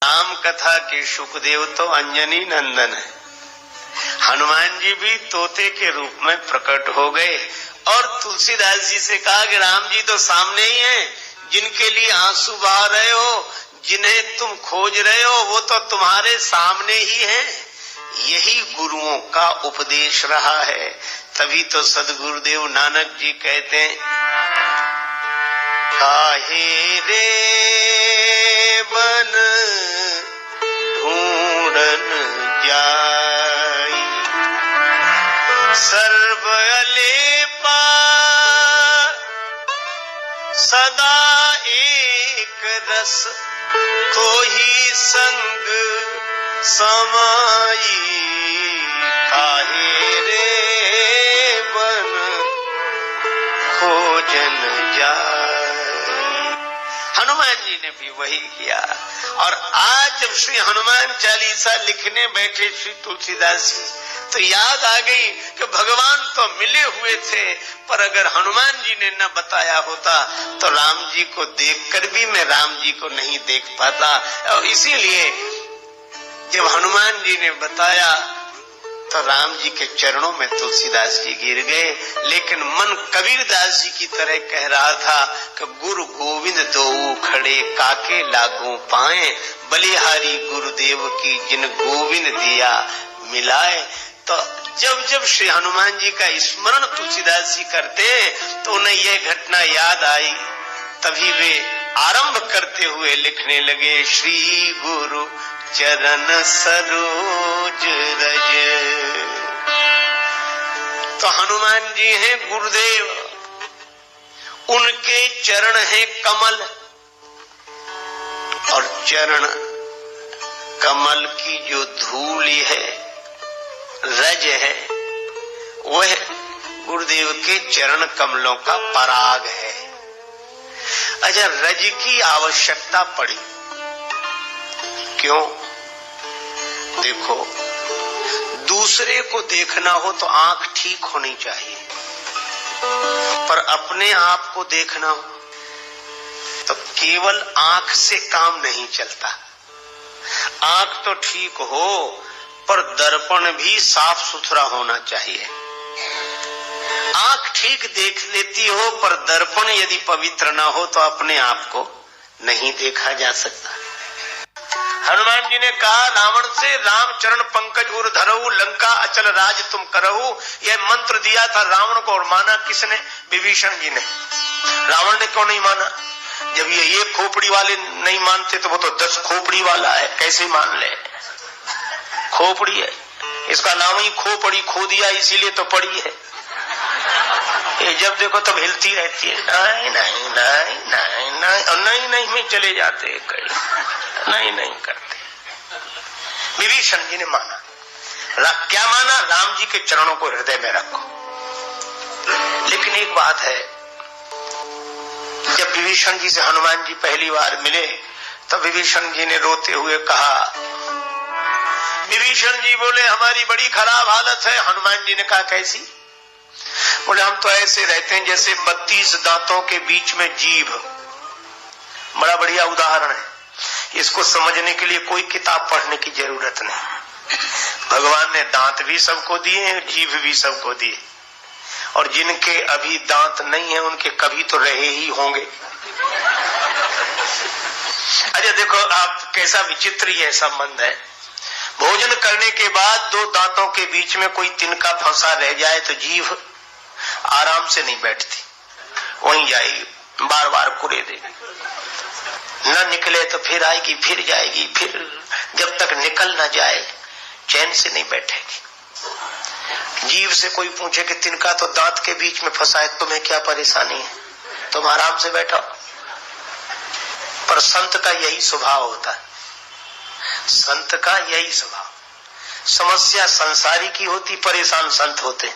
राम कथा के सुखदेव तो अंजनी नंदन है, हनुमान जी भी तोते के रूप में प्रकट हो गए और तुलसीदास जी से कहा कि राम जी तो सामने ही हैं, जिनके लिए आंसू बहा रहे हो, जिन्हें तुम खोज रहे हो, वो तो तुम्हारे सामने ही हैं। यही गुरुओं का उपदेश रहा है। तभी तो सदगुरुदेव नानक जी कहते हैं, काहे रे बन ढूंढन जाई, सर्व अलेपा सदा एक रस, तो ही संग समाई, काहे रे बन खोजन जाई। हनुमान जी ने भी वही किया। और आज जब श्री हनुमान चालीसा लिखने बैठे श्री तुलसीदास जी, तो याद आ गई कि भगवान तो मिले हुए थे, पर अगर हनुमान जी ने न बताया होता तो राम जी को देखकर भी मैं राम जी को नहीं देख पाता। और इसीलिए जब हनुमान जी ने बताया तो राम जी के चरणों में तुलसीदास जी गिर गए। लेकिन मन कबीरदास जी की तरह कह रहा था कि गुरु गोविंद दो खड़े, काके लागू पाए, बलिहारी गुरुदेव की जिन गोविंद दिया मिलाए। तो जब जब श्री हनुमान जी का स्मरण तुलसीदास जी करते तो उन्हें यह घटना याद आई। तभी वे आरंभ करते हुए लिखने लगे, श्री गुरु चरण सरोज रज। तो हनुमान जी हैं गुरुदेव, उनके चरण हैं कमल, और चरण कमल की जो धूल है, रज है, वह गुरुदेव के चरण कमलों का पराग है। अच्छा, रज की आवश्यकता पड़ी क्यों? देखो, दूसरे को देखना हो तो आंख ठीक होनी चाहिए, पर अपने आप को देखना हो तो केवल आंख से काम नहीं चलता। आंख तो ठीक हो पर दर्पण भी साफ सुथरा होना चाहिए। आंख ठीक देख लेती हो पर दर्पण यदि पवित्र ना हो तो अपने आप को नहीं देखा जा सकता। हनुमान जी ने कहा रावण से, राम चरण पंकज उर धरऊ, लंका अचल राज तुम करहु। यह मंत्र दिया था रावण को, और माना किसने? विभीषण जी ने। रावण ने क्यों नहीं माना? जब ये एक खोपड़ी वाले नहीं मानते तो वो तो 10 खोपड़ी वाला है, कैसे मान ले? खोपड़ी है, इसका नाम ही खोपड़ी, खो दिया इसीलिए तो पड़ी है। ये जब देखो तब हिलती रहती है, नहीं नहीं नहीं नहीं नहीं, और नहीं नहीं में चले जाते कई, नहीं नहीं करते। विभीषण जी ने माना। क्या माना? राम जी के चरणों को हृदय में रखो। लेकिन एक बात है, जब विभीषण जी से हनुमान जी पहली बार मिले तो विभीषण जी ने रोते हुए कहा, विभीषण जी बोले हमारी बड़ी खराब हालत है। हनुमान जी ने कहा कैसी? बोले हम तो ऐसे रहते हैं जैसे 32 दांतों के बीच में जीभ। बड़ा बढ़िया उदाहरण है, इसको समझने के लिए कोई किताब पढ़ने की जरूरत नहीं। भगवान ने दांत भी सबको दिए, जीभ भी सबको दिए, और जिनके अभी दांत नहीं है उनके कभी तो रहे ही होंगे। अच्छा देखो आप, कैसा विचित्र यह संबंध है। भोजन करने के बाद 2 दांतों के बीच में कोई तिनका फंसा रह जाए तो जीभ आराम से नहीं बैठती, वहीं जाएगी, बार बार कुरे देगी। न निकले तो फिर आएगी, फिर जाएगी, फिर जब तक निकल ना जाए चैन से नहीं बैठेगी। जीभ से कोई पूछे कि तिनका तो दांत के बीच में फंसा है, तुम्हें क्या परेशानी है, तुम आराम से बैठो। पर संत का यही स्वभाव होता है, संत का यही स्वभाव। समस्या संसारी की होती, परेशान संत होते हैं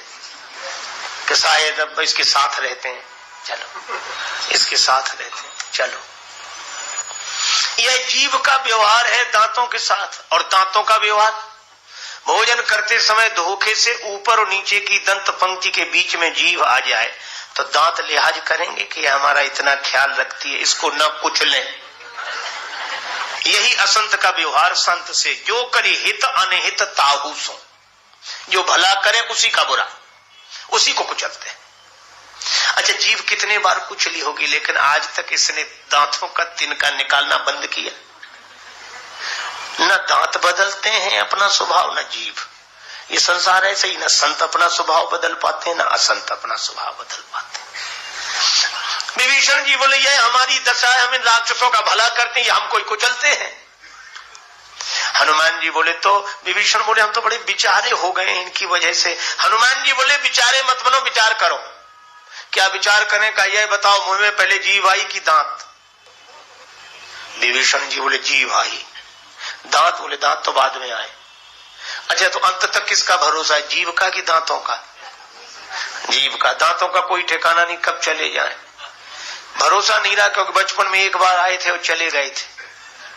कि शायद अब इसके साथ रहते हैं, चलो इसके साथ रहते हैं, चलो। यह जीभ का व्यवहार है दांतों के साथ। और दांतों का व्यवहार, भोजन करते समय धोखे से ऊपर और नीचे की दंत पंक्ति के बीच में जीभ आ जाए तो दांत लिहाज करेंगे कि हमारा इतना ख्याल रखती है, इसको न कुचलें, यही असंत का व्यवहार संत से। जो करी हित अनहित ताहू सो, जो भला करे उसी का बुरा, उसी को कुचलते हैं। अच्छा, जीव कितने बार कुचली होगी, लेकिन आज तक इसने दांतों का तिनका निकालना बंद किया। न दांत बदलते हैं अपना स्वभाव, न जीव। ये संसार ऐसे ही, न संत अपना स्वभाव बदल पाते हैं, न असंत अपना स्वभाव बदल पाते हैं। विभीषण जी बोले ये हमारी दशा है, हम इन राक्षसों का भला करते हैं, हम कोई कुचलते हैं। हनुमान जी बोले तो विभीषण बोले हम तो बड़े बिचारे हो गए इनकी वजह से। हनुमान जी बोले बिचारे मत बनो, विचार करो। क्या विचार करने का, यह बताओ मुंह में पहले जीभ आई कि दांत? विभीषण जी बोले जीभ आई। दांत? बोले दांत तो बाद में आए। अच्छा, तो अंत तक किसका भरोसा है, जीभ का कि दांतों का? जीभ का। दांतों का कोई ठिकाना नहीं, कब चले जाए भरोसा नहीं रहा, क्योंकि बचपन में एक बार आए थे और चले गए थे,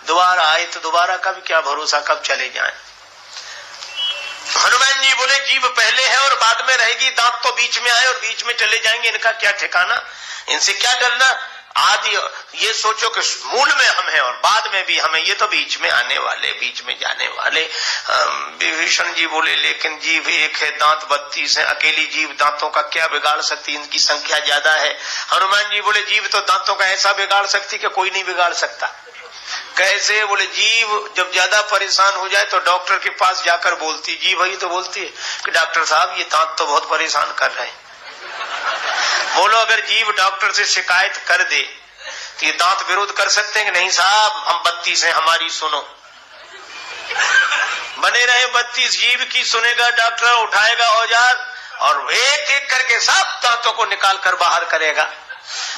दोबारा आए तो दोबारा का भी क्या भरोसा कब चले जाए। हनुमान जी बोले जीभ पहले है और बाद में रहेगी, दांत तो बीच में आए और बीच में चले जाएंगे, इनका क्या ठिकाना, इनसे क्या डरना। आदि ये सोचो कि मूल में हम हैं और बाद में भी हमें, ये तो बीच में आने वाले, बीच में जाने वाले। विभीषण जी बोले लेकिन जीभ एक है, दांत 32 है, अकेली जीभ दांतों का क्या बिगाड़ सकती, इनकी संख्या ज्यादा है। हनुमान जी बोले जीभ तो दांतों का ऐसा बिगाड़ सकती कि कोई नहीं बिगाड़ सकता। कैसे? बोले जीभ जब ज्यादा परेशान हो जाए तो डॉक्टर के पास जाकर बोलती, जीभ ही तो बोलती है कि डॉक्टर साहब ये दांत तो बहुत परेशान कर रहे हैं। बोलो अगर जीभ डॉक्टर से शिकायत कर दे तो ये दांत विरोध कर सकते हैं कि नहीं साहब हम 32 हैं, हमारी सुनो। बने रहे 32, जीभ की सुनेगा डॉक्टर, उठाएगा औजार और एक एक करके सब दांतों को निकाल कर बाहर करेगा।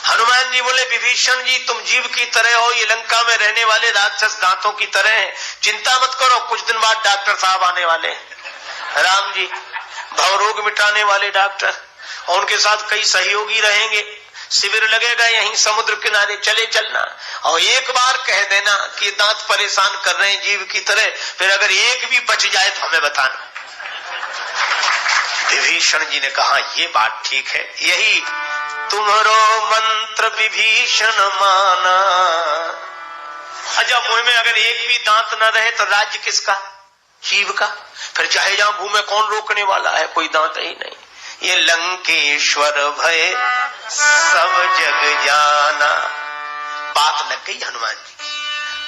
हनुमान जी बोले विभीषण जी तुम जीभ की तरह हो, ये लंका में रहने वाले राक्षस दांतों की तरह हैं, चिंता मत करो, कुछ दिन बाद डॉक्टर साहब आने वाले हैं, राम जी भवरोग मिटाने वाले डॉक्टर, और उनके साथ कई सहयोगी रहेंगे, शिविर लगेगा यहीं समुद्र किनारे, चले चलना और एक बार कह देना कि दांत परेशान कर रहे हैं जीभ की तरह, फिर अगर एक भी बच जाए तो हमें बताना। विभीषण जी ने कहा ये बात ठीक है, यही तुम्हारो मंत्र विभीषण माना। अच्छा, मुंह में अगर एक भी दांत न रहे तो राज्य किसका, जीभ का, फिर चाहे जहां घूमे कौन रोकने वाला है, कोई दांत ही नहीं। ये लंकेश्वर भय सब जग जाना, बात लग गई हनुमान जी।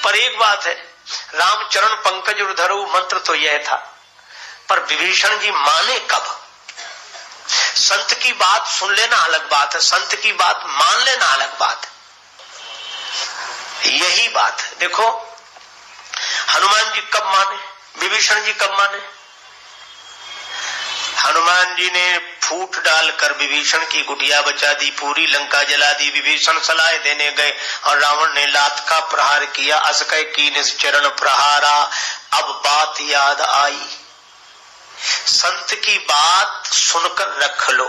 पर एक बात है, रामचरण पंकज उधरो मंत्र तो यह था, पर विभीषण जी माने कब? संत की बात सुन लेना अलग बात है, संत की बात मान लेना अलग बात है। यही बात है। देखो हनुमान जी कब माने, विभीषण जी कब माने? हनुमान जी ने फूट डालकर विभीषण की कुटिया बचा दी, पूरी लंका जला दी। विभीषण सलाह देने गए और रावण ने लात का प्रहार किया, असकय कीन चरण प्रहारा। अब बात याद आई, संत की बात सुनकर रख लो।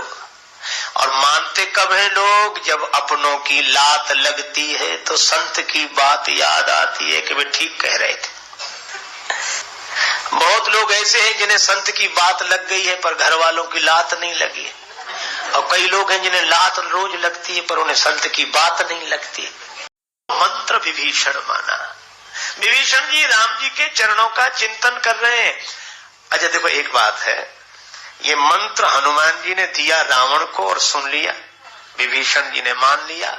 और मानते कब है लोग? जब अपनों की लात लगती है तो संत की बात याद आती है कि वे ठीक कह रहे थे। बहुत लोग ऐसे हैं जिन्हें संत की बात लग गई है पर घर वालों की लात नहीं लगी है, और कई लोग हैं जिन्हें लात रोज लगती है पर उन्हें संत की बात नहीं लगती। मंत्र विभीषण माना। विभीषण जी राम जी के चरणों का चिंतन कर रहे हैं। अच्छा देखो एक बात है, ये मंत्र हनुमान जी ने दिया रावण को और सुन लिया, विभीषण जी ने मान लिया।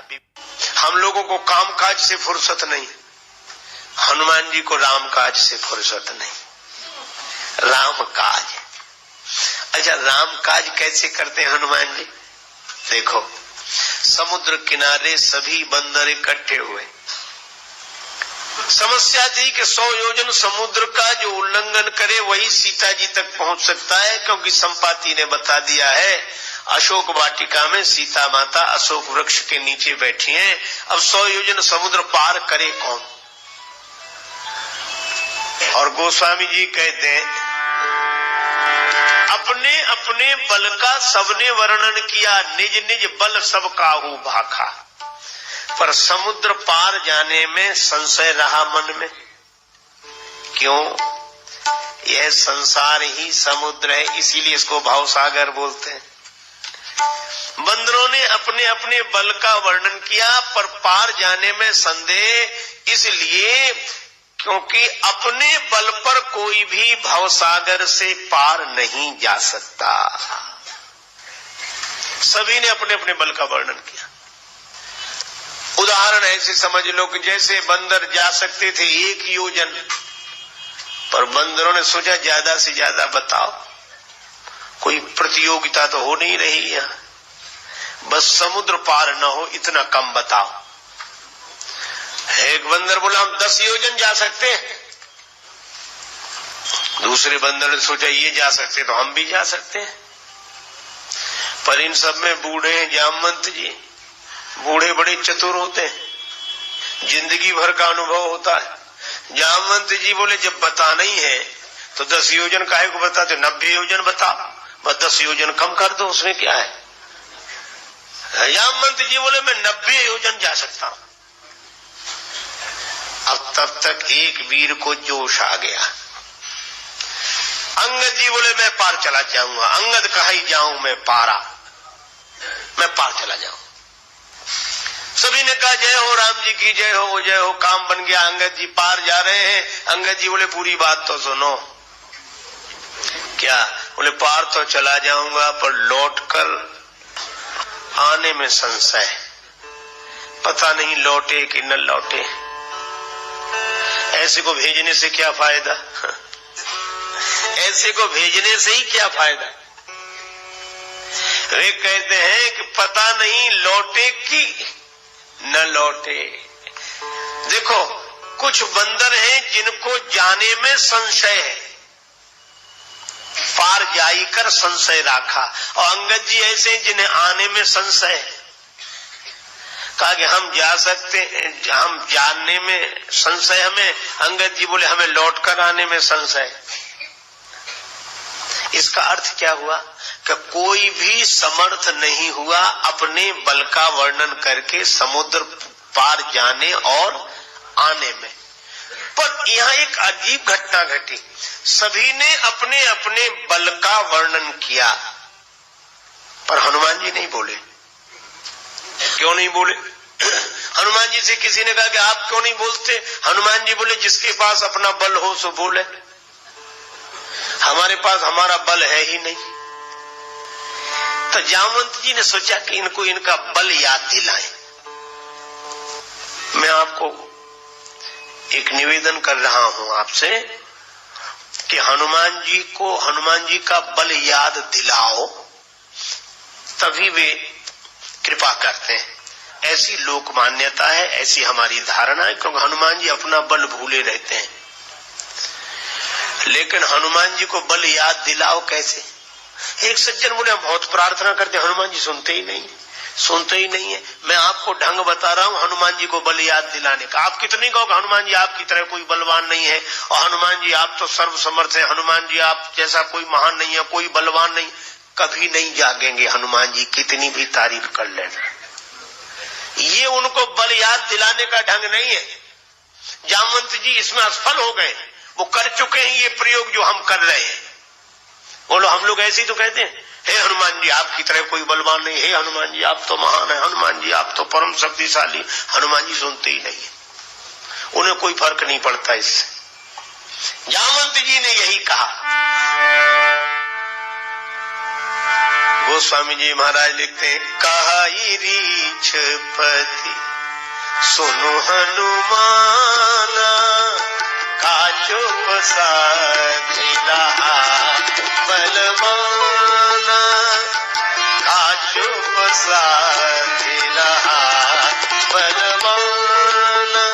हम लोगों को कामकाज से फुर्सत नहीं, हनुमान जी को राम काज से फुर्सत नहीं, राम काज। अच्छा राम काज कैसे करते हैं हनुमान जी? देखो समुद्र किनारे सभी बंदर इकट्ठे हुए, समस्या थी कि 100 योजन समुद्र का जो उल्लंघन करे वही सीता जी तक पहुंच सकता है, क्योंकि संपाति ने बता दिया है अशोक वाटिका में सीता माता अशोक वृक्ष के नीचे बैठी हैं। अब 100 योजन समुद्र पार करे कौन? और गोस्वामी जी कहते हैं अपने अपने बल का सबने वर्णन किया, निज निज बल सब काहू भाखा, पर समुद्र पार जाने में संशय रहा मन में। क्यों? यह संसार ही समुद्र है, इसीलिए इसको भावसागर बोलते हैं। बंदरों ने अपने अपने बल का वर्णन किया पर पार जाने में संदेह, इसलिए क्योंकि अपने बल पर कोई भी भवसागर से पार नहीं जा सकता। सभी ने अपने अपने बल का वर्णन किया। उदाहरण ऐसे समझ लो कि जैसे बंदर जा सकते थे 1 योजन, पर बंदरों ने सोचा ज्यादा से ज्यादा बताओ, कोई प्रतियोगिता तो हो नहीं रही है, बस समुद्र पार न हो इतना कम बताओ। एक बंदर बोला हम 10 योजन जा सकते हैं। दूसरे बंदर ने सोचा ये जा सकते तो हम भी जा सकते हैं। पर इन सब में बूढ़े हैं जामवंत जी, बूढ़े बड़े चतुर होते हैं, जिंदगी भर का अनुभव होता है। जामवंत जी बोले जब बताना ही है तो 10 योजन काहे को बताते, 90 योजन बताओ, बस 10 योजन कम कर दो, उसमें क्या है। जामवंत जी बोले मैं 90 योजन जा सकता हूं। अब तब तक एक वीर को जोश आ गया। अंगद जी बोले मैं पार चला जाऊंगा। अंगद कहा ही जाऊं मैं पारा, मैं पार चला जाऊं। सभी ने कहा जय हो राम जी की जय हो, जय हो, काम बन गया। अंगद जी पार जा रहे हैं। अंगद जी बोले पूरी बात तो सुनो। क्या? बोले पार तो चला जाऊंगा पर लौटकर आने में संशय, पता नहीं लौटे कि न लौटे। ऐसे को भेजने से क्या फायदा, ऐसे को भेजने से ही क्या फायदा। वे कहते हैं कि पता नहीं लौटे कि न लौटे। देखो कुछ बंदर हैं जिनको जाने में संशय है, पार जाई कर संशय रखा, और अंगद जी ऐसे हैं जिन्हें आने में संशय है। कहा कि हम जा सकते हैं, हम जानने में संशय हमें। अंगद जी बोले हमें लौटकर आने में संशय। इसका अर्थ क्या हुआ कि कोई भी समर्थ नहीं हुआ अपने बल का वर्णन करके समुद्र पार जाने और आने में। पर यहाँ एक अजीब घटना घटी। सभी ने अपने अपने बल का वर्णन किया, पर हनुमान जी नहीं बोले। क्यों नहीं बोले? हनुमान जी से किसी ने कहा कि आप क्यों नहीं बोलते? हनुमान जी बोले जिसके पास अपना बल हो सो बोले, हमारे पास हमारा बल है ही नहीं। तो जामवंत जी ने सोचा कि इनको इनका बल याद दिलाएं। मैं आपको एक निवेदन कर रहा हूं आपसे कि हनुमान जी का बल याद दिलाओ, तभी वे कृपा करते हैं। ऐसी लोक मान्यता है, ऐसी हमारी धारणा है, क्योंकि हनुमान जी अपना बल भूले रहते हैं। लेकिन हनुमान जी को बल याद दिलाओ कैसे? एक सज्जन बोले हम बहुत प्रार्थना करते, हनुमान जी सुनते ही नहीं है। मैं आपको ढंग बता रहा हूं हनुमान जी को बल याद दिलाने का। आप कितने कहो हनुमान जी आपकी तरह कोई बलवान नहीं है, और हनुमान जी आप तो सर्वसमर्थ है, हनुमान जी आप जैसा कोई महान नहीं है, कोई बलवान नहीं, कभी नहीं जागेंगे हनुमान जी, कितनी भी तारीफ कर लेना। ये उनको बल याद दिलाने का ढंग नहीं है। जामवंत जी इसमें असफल हो गए, वो कर चुके हैं ये प्रयोग जो हम कर रहे हैं। बोलो हम लोग ऐसे ही तो कहते हैं, हे हनुमान जी आपकी तरह कोई बलवान नहीं, हे हनुमान जी आप तो महान है, हनुमान जी आप तो परम शक्तिशाली। हनुमान जी सुनते ही नहीं, उन्हें कोई फर्क नहीं पड़ता इससे। जामवंत जी ने यही कहा। गोस्वामी जी महाराज लिखते हैं, कहाई रीछपति सुनु हनुमाना, काचो साधिला बलवाना, काचो साधिला बलवाना।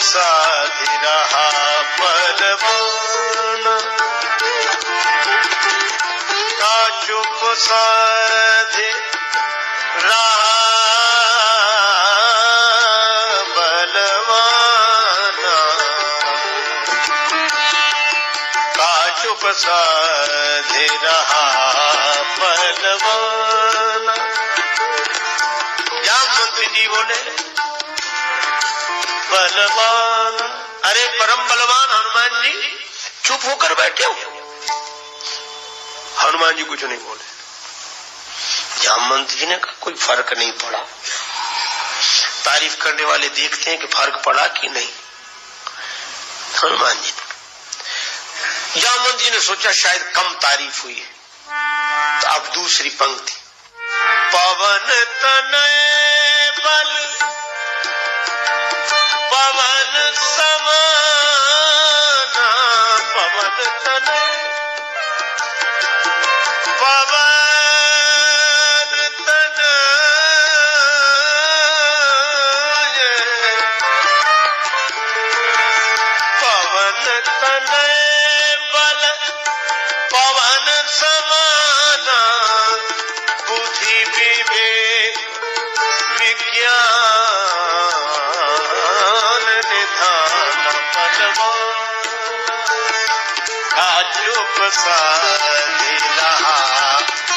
साधि रहा बलवाना, का चुप साधि रहा बलवाना, का चुप साधि रहा बलवाना। जामवंत जी बोले बलवान, अरे परम बलवान हनुमान जी चुप होकर बैठे हो। हनुमान जी कुछ नहीं बोले। जामवंत जी ने कहा कोई फर्क नहीं पड़ा। तारीफ करने वाले देखते हैं कि फर्क पड़ा कि नहीं। हनुमान जी ने, जामवंत जी ने सोचा शायद कम तारीफ हुई है, तो अब दूसरी पंक्ति, पवन तनय बल पवन समाना, पवन तनय पवन तनय पवन तनय बल पवन समाना, बुद्धि विवेक विज्ञान निधान, बलवान काजुक साधिला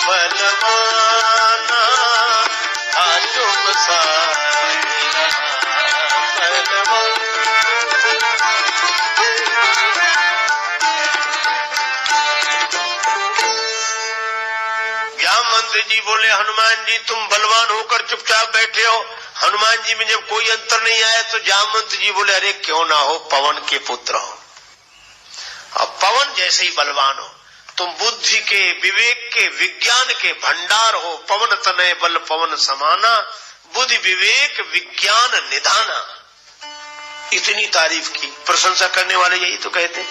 बलवाना, काजुक साधिला बलवान। जामवंत जी बोले हनुमान जी तुम बलवान होकर चुपचाप बैठे हो। हनुमान जी में जब कोई अंतर नहीं आया तो जामवंत जी बोले अरे क्यों ना हो, पवन के पुत्र हो, अब पवन जैसे ही बलवान हो। तुम बुद्धि के, विवेक के, विज्ञान के भंडार हो। पवन तनय बल पवन समाना, बुद्धि विवेक विज्ञान निधाना। इतनी तारीफ की। प्रशंसा करने वाले यही तो कहते हैं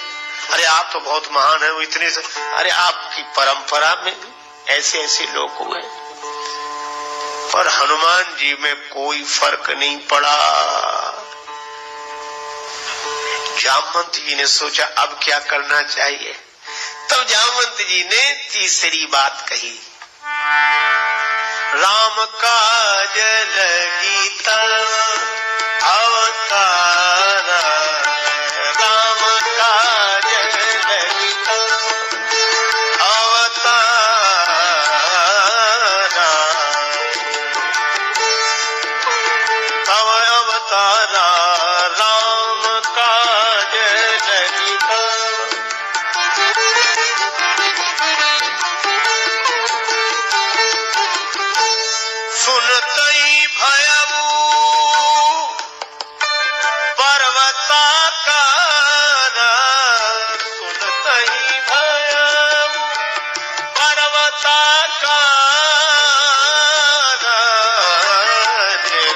अरे आप तो बहुत महान है, वो इतने से, अरे आपकी परंपरा में भी ऐसे ऐसे लोग हुए। पर हनुमान जी में कोई फर्क नहीं पड़ा। जामवंत जी ने सोचा अब क्या करना चाहिए। तब जामवंत जी ने तीसरी बात कही, राम काज लगी तब अवतारा, राम काज लगी तब अवतारा, तब अवतारा राम काज लगी तब। सुनतई भयऊ पर्वताकारा, सुनतई भयऊ पर्वताकारा,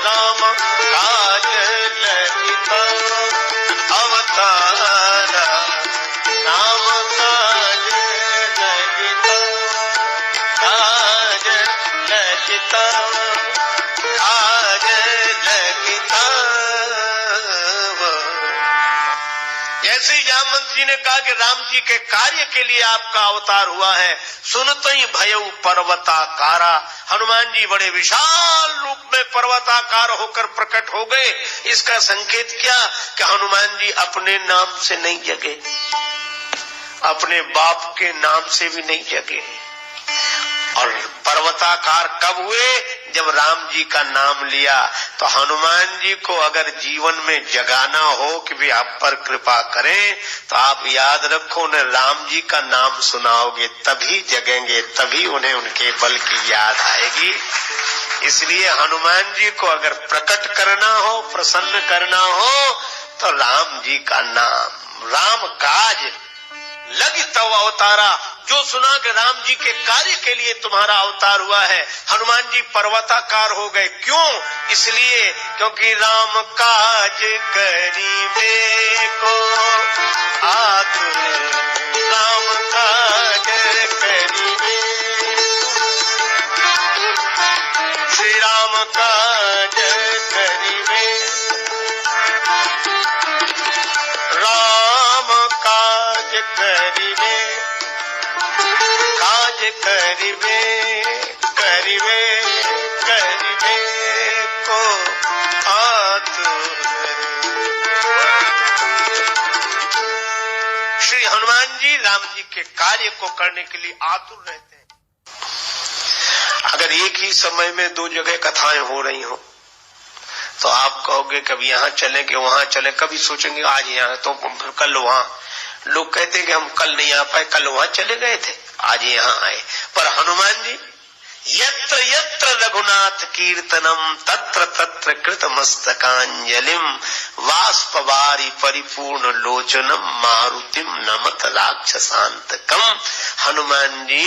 राम काज लगी तब अवतारा, राम काज लगी तब, काज लगी तब, काज लगी तब। जैसे ही जामवंत जी ने कहा कि राम जी के कार्य के लिए आपका अवतार हुआ है, सुनते ही भयऊ पर्वताकारा, हनुमान जी बड़े विशाल रूप में पर्वताकार होकर प्रकट हो गए। इसका संकेत क्या कि हनुमान जी अपने नाम से नहीं जगे, अपने बाप के नाम से भी नहीं जगे। और पर्वताकार कब हुए? जब राम जी का नाम लिया। तो हनुमान जी को अगर जीवन में जगाना हो कि भी आप पर कृपा करें, तो आप याद रखो उन्हें राम जी का नाम सुनाओगे तभी जगेंगे, तभी उन्हें उनके बल की याद आएगी। इसलिए हनुमान जी को अगर प्रकट करना हो, प्रसन्न करना हो, तो राम जी का नाम, राम काज लगी तब अवतारा, जो सुना कि राम जी के कार्य के लिए तुम्हारा अवतार हुआ है। हनुमान जी पर्वताकार हो गए। क्यों? इसलिए क्योंकि राम काज करीबे को आतुर, राम काज करीबे, श्री राम काज करीबे, राम काज करीबे, काज करीबे, करीबे, करीबे को आतुर। श्री हनुमान जी राम जी के कार्य को करने के लिए आतुर रहते हैं। अगर एक ही समय में दो जगह कथाएं हो रही हो तो आप कहोगे कभी यहाँ चले कि वहां चले, कभी सोचेंगे आज यहाँ तो कल वहां। लोग कहते हैं कि हम कल नहीं आ पाए, कल वहां चले गए थे, आज यहाँ आए। पर हनुमान जी यत्र यत्र रघुनाथ कीर्तनम तत्र तत्र कृत मस्तकांजलिम वाष्पवारी परिपूर्ण लोचनम मारुतिम नमत राक्षसांतकम। हनुमान जी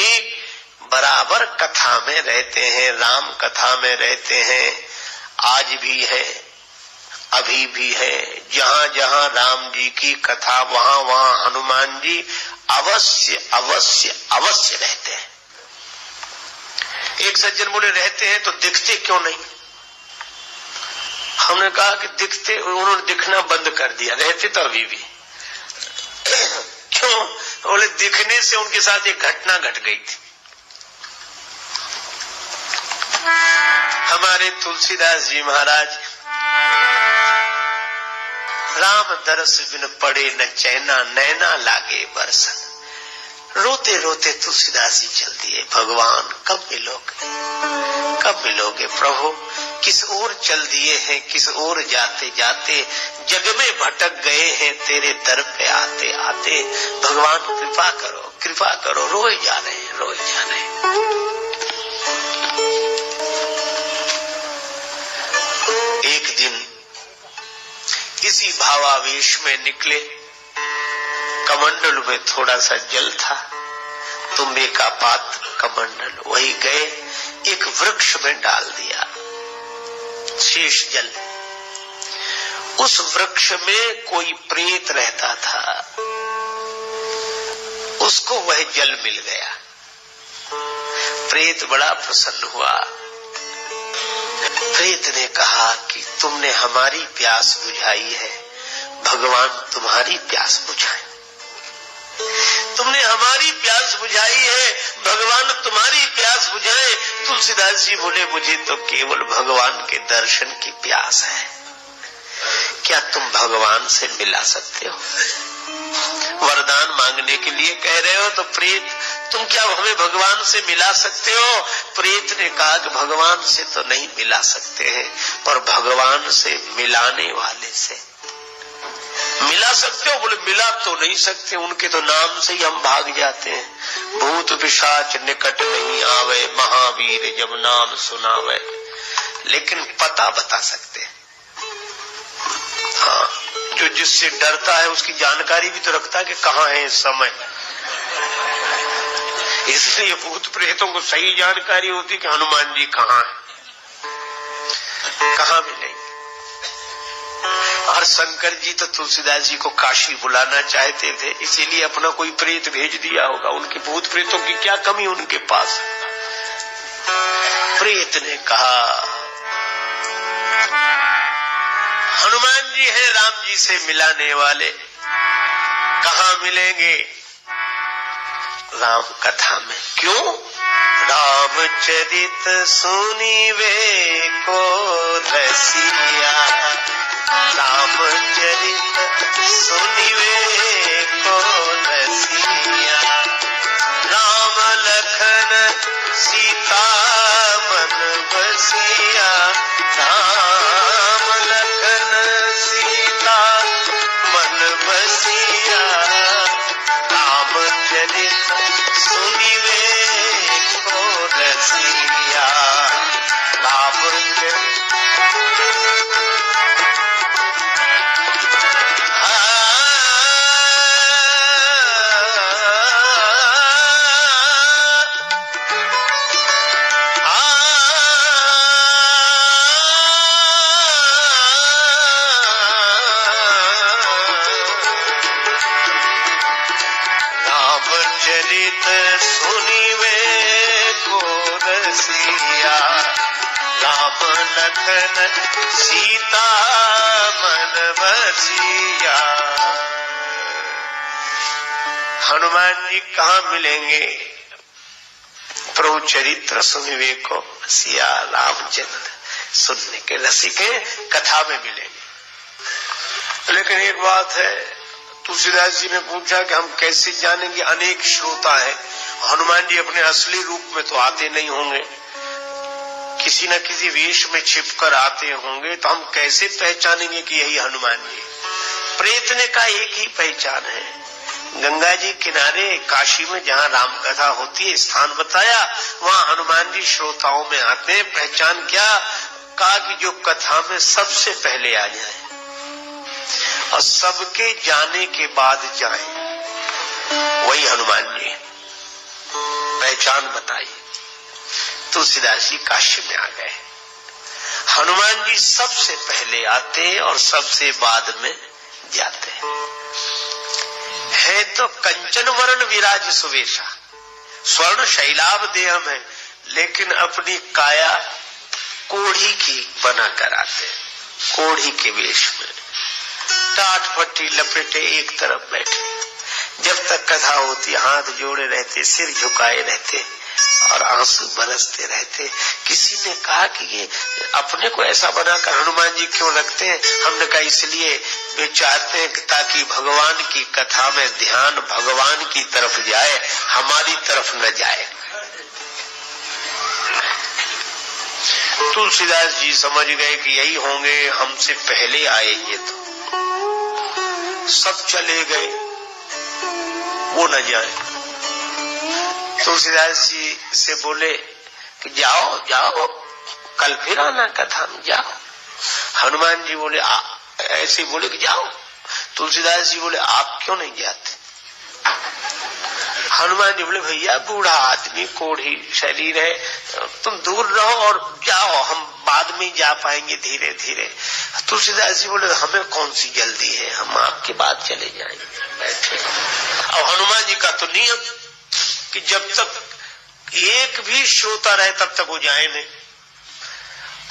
बराबर कथा में रहते हैं, राम कथा में रहते हैं, आज भी है, अभी भी है। जहां जहां राम जी की कथा वहां वहां हनुमान जी अवश्य अवश्य अवश्य रहते हैं। एक सज्जन बोले रहते हैं तो दिखते क्यों नहीं? हमने कहा कि दिखते, उन्होंने दिखना बंद कर दिया, रहते तो अभी भी। क्यों? बोले दिखने से उनके साथ एक घटना घट गई थी। हमारे तुलसीदास जी महाराज राम दरस बिन पड़े न चैना नैना लागे बरसन। रोते रोते तुलसीदास जी चल दिए, भगवान कब मिलोगे, कब मिलोगे प्रभु? किस ओर चल दिए हैं, किस ओर जाते जाते जग में भटक गए हैं, तेरे दर पे आते आते। भगवान कृपा करो, कृपा करो। रोए जा रहे हैं, रोए जा रहे हैं। एक दिन इसी भावावेश में निकले, कमंडल में थोड़ा सा जल था, तुम्बे का पात्र कमंडल, वही गए एक वृक्ष में डाल दिया शेष जल। उस वृक्ष में कोई प्रेत रहता था, उसको वह जल मिल गया। प्रेत बड़ा प्रसन्न हुआ। प्रेत ने कहा कि तुमने हमारी प्यास बुझाई है, भगवान तुम्हारी प्यास बुझाए। तुमने हमारी प्यास बुझाई है, भगवान तुम्हारी प्यास बुझाए। तुलसीदास जी बोले मुझे तो केवल भगवान के दर्शन की प्यास है। क्या तुम भगवान से मिला सकते हो? वरदान मांगने के लिए कह रहे हो तो प्रेत, तुम क्या हमें भगवान से मिला सकते हो? प्रेत ने कहा कि भगवान से तो नहीं मिला सकते हैं, पर भगवान से मिलाने वाले से मिला सकते हो। बोले मिला तो नहीं सकते, उनके तो नाम से ही हम भाग जाते हैं। भूत पिशाच निकट नहीं आवे, महावीर जब नाम सुनावे। लेकिन पता बता सकते हैं। हाँ, जो जिससे डरता है उसकी जानकारी भी तो रखता है कि कहाँ है इस समय। इसलिए भूत प्रेतों को सही जानकारी होती कि हनुमान जी कहाँ है, कहाँ मिलेंगे। और शंकर जी तो तुलसीदास जी को काशी बुलाना चाहते थे, इसीलिए अपना कोई प्रेत भेज दिया होगा। उनके भूत प्रेतों की क्या कमी उनके पास? प्रेत ने कहा हनुमान जी हैं राम जी से मिलाने वाले, कहाँ मिलेंगे? राम कथा में। क्यों? रामचरित सुनिवे को रसिया, रामचरित सुनिवे को रसिया। राम लखन सीता मन बसिया, राम लखन सीता मन बसिया। रामचरित सुनिवे को रसिया, रामचरित। रामचरित सुनिवे को रसिया, राम लखन सीता मन बसिया। हनुमान जी कहाँ मिलेंगे? प्रभु चरित्र सुनिवे को रसिया, रामचरित सुनने के रसिक कथा में मिलेंगे। लेकिन एक बात है, तुलसीदास जी ने पूछा कि हम कैसे जानेंगे? अनेक श्रोता है, हनुमान जी अपने असली रूप में तो आते नहीं होंगे। किसी न किसी वेश में छिपकर आते होंगे, तो हम कैसे पहचानेंगे कि यही हनुमान जी? प्रेत ने कहा एक ही पहचान है, गंगा जी किनारे काशी में जहाँ राम कथा होती है स्थान बताया, वहाँ हनुमान जी श्रोताओं में आते हैं। पहचान क्या? कहा कि जो कथा में सबसे पहले आ जाए और सबके जाने के बाद जाए, वही हनुमान जी। पहचान बताई। तुलसीदास जी काशी में आ गए। हनुमान जी सबसे पहले आते और सबसे बाद में जाते है। तो कंचन वरण विराज सुवेशा, स्वर्ण शैलाभ देह में, लेकिन अपनी काया कोढ़ी की बना कर आते, कोढ़ी के वेश में, टाट पट्टी लपेटे एक तरफ बैठे। जब तक कथा होती हाथ जोड़े रहते, सिर झुकाए रहते और आंसू बरसते रहते। किसी ने कहा कि ये अपने को ऐसा बनाकर हनुमान जी क्यों रखते हैं? हमने कहा इसलिए वे चाहते हैं कि ताकि भगवान की कथा में ध्यान भगवान की तरफ जाए, हमारी तरफ न जाए। तुलसीदास जी समझ गए कि यही होंगे, हमसे पहले आए ये, तो सब चले गए, वो न जाए। तुलसीदास जी से बोले कि जाओ जाओ, कल फिर आना कथा में, जाओ। हनुमान जी बोले ऐसे बोले कि जाओ। तुलसीदास जी बोले आप क्यों नहीं जाते? हनुमान जी बोले भैया बूढ़ा आदमी, कोढ़ी शरीर है, तुम दूर रहो और जाओ, हम बाद में जा पाएंगे धीरे धीरे। तुलसीदास जी बोले हमें कौन सी जल्दी है, हम आपके बाद चले जाएंगे, बैठे। अब हनुमान जी का तो नियम कि जब तक एक भी श्रोता रहे तब तक वो जाए नहीं।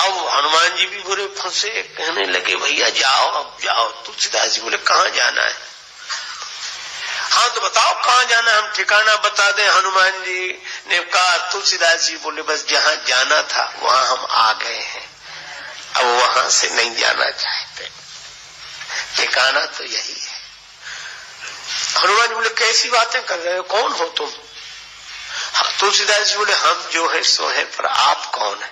अब हनुमान जी भी बुरे फंसे, कहने लगे भैया जाओ, अब जाओ। तुलसीदास जी बोले कहाँ जाना है? हाँ तो बताओ कहाँ जाना है, हम ठिकाना बता दें। हनुमान जी ने कहा, तुलसीदास जी बोले बस जहाँ जाना था वहां हम आ गए हैं, अब वहां से नहीं जाना चाहते, ठिकाना तो यही है। हनुमान जी बोले कैसी बातें कर रहे हो, कौन हो तुम? हाँ, तुलसीदास जी बोले हम जो है सो है, पर आप कौन है?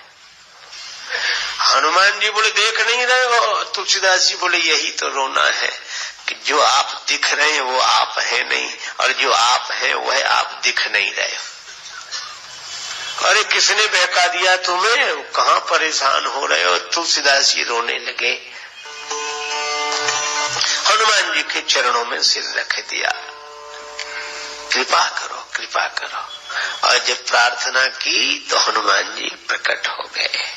हनुमान जी बोले देख नहीं रहे हो? तुलसीदास जी बोले यही तो रोना है कि जो आप दिख रहे हैं वो आप है नहीं, और जो आप है वह आप दिख नहीं रहे हो। अरे किसने बहका दिया तुम्हें, कहाँ परेशान हो रहे हो? तुलसीदास जी रोने लगे, हनुमान जी के चरणों में सिर रख दिया, कृपा करो कृपा करो। और जब प्रार्थना की तो हनुमान जी प्रकट हो गए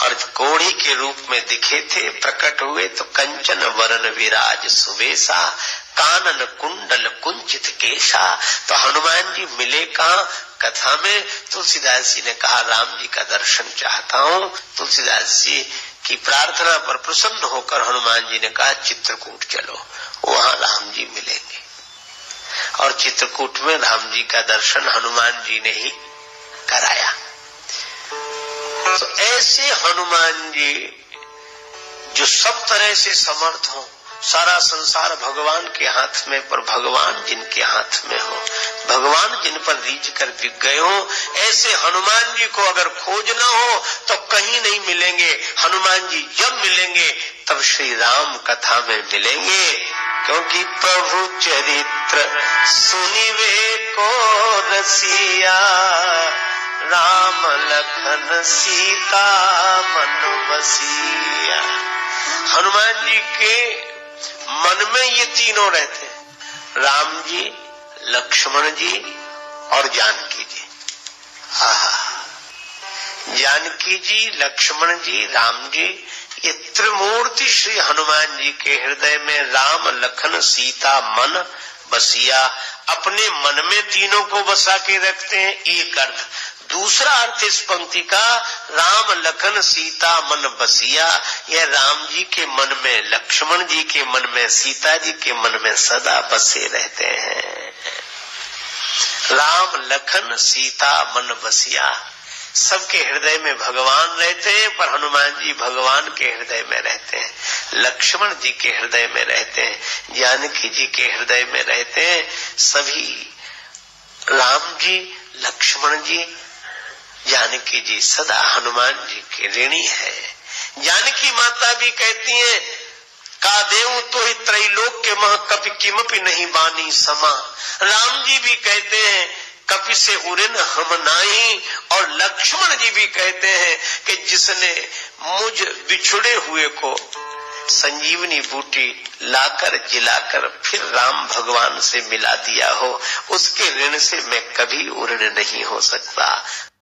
और कोढ़ी के रूप में दिखे थे। प्रकट हुए तो कंचन वरण विराज सुवेशा, कानन कुंडल कुंचित केशा। तो हनुमान जी मिले कहाँ? कथा में। तुलसीदास जी ने कहा राम जी का दर्शन चाहता हूँ। तुलसीदास जी की प्रार्थना पर प्रसन्न होकर हनुमान जी ने कहा चित्रकूट चलो, वहां राम जी मिलेंगे। और चित्रकूट में राम जी का दर्शन हनुमान जी ने ही कराया। तो ऐसे हनुमान जी जो सब तरह से समर्थ हो, सारा संसार भगवान के हाथ में, पर भगवान जिनके हाथ में हो, भगवान जिन पर रीझ कर बिक गए हो, ऐसे हनुमान जी को अगर खोजना हो तो कहीं नहीं मिलेंगे। हनुमान जी जब मिलेंगे तब श्री राम कथा में मिलेंगे, क्योंकि प्रभु चरित्र सुनिवे को रसिया, राम लखन सीता मन बसिया। हनुमान जी के मन में ये तीनों रहते हैं, राम जी, लक्ष्मण जी और जानकी जी। जानकी जी, लक्ष्मण जी, राम जी, ये त्रिमूर्ति श्री हनुमान जी के हृदय में राम लखन सीता मन बसिया, अपने मन में तीनों को बसा के रखते हैं। एक अर्थ। दूसरा अर्थ इस पंक्ति का, राम लखन सीता मन बसिया, यह राम जी के मन में, लक्ष्मण जी के मन में, सीता जी के मन में सदा बसे रहते हैं। राम लखन सीता मन बसिया, सबके हृदय में भगवान रहते हैं, पर हनुमान जी भगवान के हृदय में रहते हैं, लक्ष्मण जी के हृदय में रहते हैं, जानकी जी के हृदय में रहते हैं। सभी राम जी, लक्ष्मण जी, जानकी जी सदा हनुमान जी के ऋणी है। जानकी माता भी कहती हैं का देव तो ही त्रैलोक्य मह कपि किमपि नहीं बानी समा। राम जी भी कहते हैं कपि से उरिन हम नाई, और लक्ष्मण जी भी कहते हैं कि जिसने मुझ बिछुड़े हुए को संजीवनी बूटी लाकर जिलाकर फिर राम भगवान से मिला दिया हो, उसके ऋण से मैं कभी उऋण नहीं हो सकता।